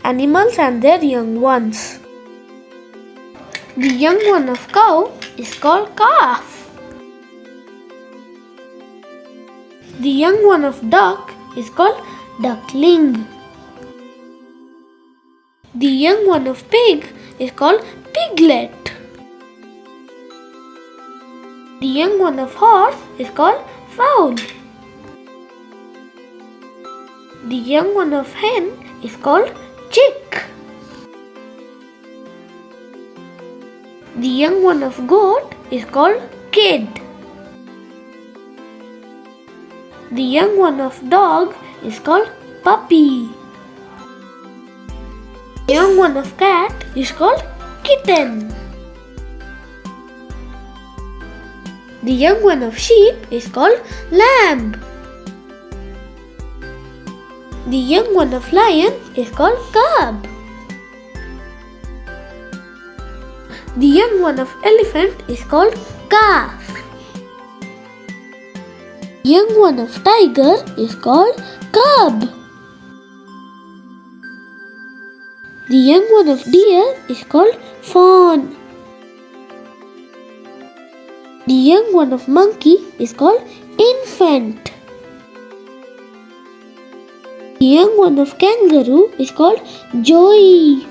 animals and their young ones. The young one of cow is called calf. The young one of duck is called duckling. The young one of pig is called piglet. The young one of horse is called fowl. The young one of hen is called chick. The young one of goat is called kid. The young one of dog is called puppy. The young one of cat is called kitten. The young one of sheep is called lamb. The young one of lion is called cub. The young one of elephant is called calf. The young one of tiger is called cub. The young one of deer is called fawn. The young one of monkey is called infant. The young one of kangaroo is called joey.